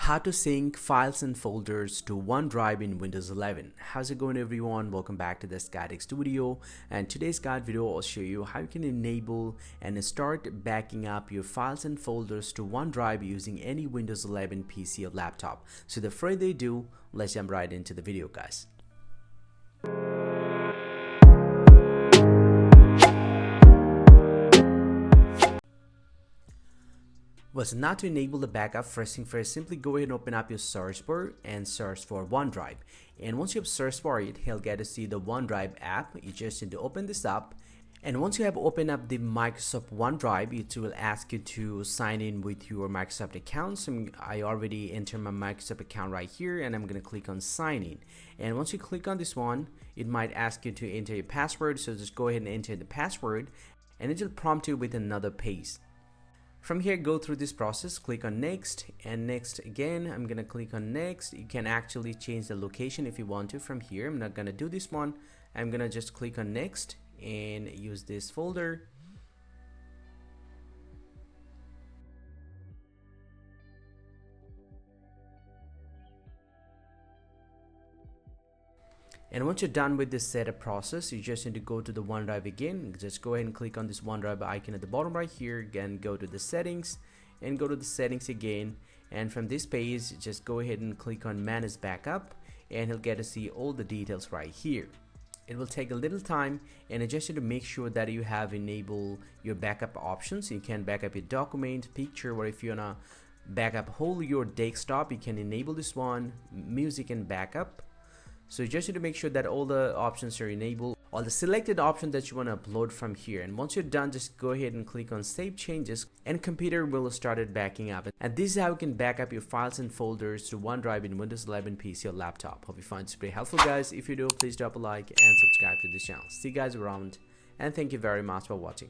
How to sync files and folders to OneDrive in Windows 11. How's it going, everyone? Welcome back to this guide video, and today's guide video I'll show you how you can enable and start backing up your files and folders to OneDrive using any Windows 11 PC or laptop. So without further ado, let's jump right into the video, guys. So now to enable the backup, first thing first, simply go ahead and open up your search bar and search for OneDrive. And once you have searched for it, he'll get to see the OneDrive app. You just need to open this up. And once you have opened up the Microsoft OneDrive, it will ask you to sign in with your Microsoft account. So I already entered my Microsoft account right here, and I'm going to click on sign in. And once you click on this one, it might ask you to enter your password. So just go ahead and enter the password, and it will prompt you with another page. From here, go through this process, click on next and next again. I'm gonna click on next. You can actually change the location if you want to from here. I'm not gonna do this one. I'm gonna just click on next and use this folder. And once you're done with this setup process, you just need to go to the OneDrive again. Just go ahead and click on this OneDrive icon at the bottom right here. Again, go to the settings and go to the settings again. And from this page, just go ahead and click on manage backup, and he'll get to see all the details right here. It will take a little time, and I just need to make sure that you have enabled your backup options. You can back up your document, picture, or if you wanna back up whole your desktop, you can enable this one, music and backup. So you just need to make sure that all the options are enabled, all the selected option that you want to upload from here. And once you're done, just go ahead and click on save changes, and computer will start backing up. And this is how you can back up your files and folders to OneDrive in Windows 11 PC or laptop. Hope you find this very helpful, guys. If you do, please drop a like and subscribe to this channel. See you guys around, and thank you very much for watching.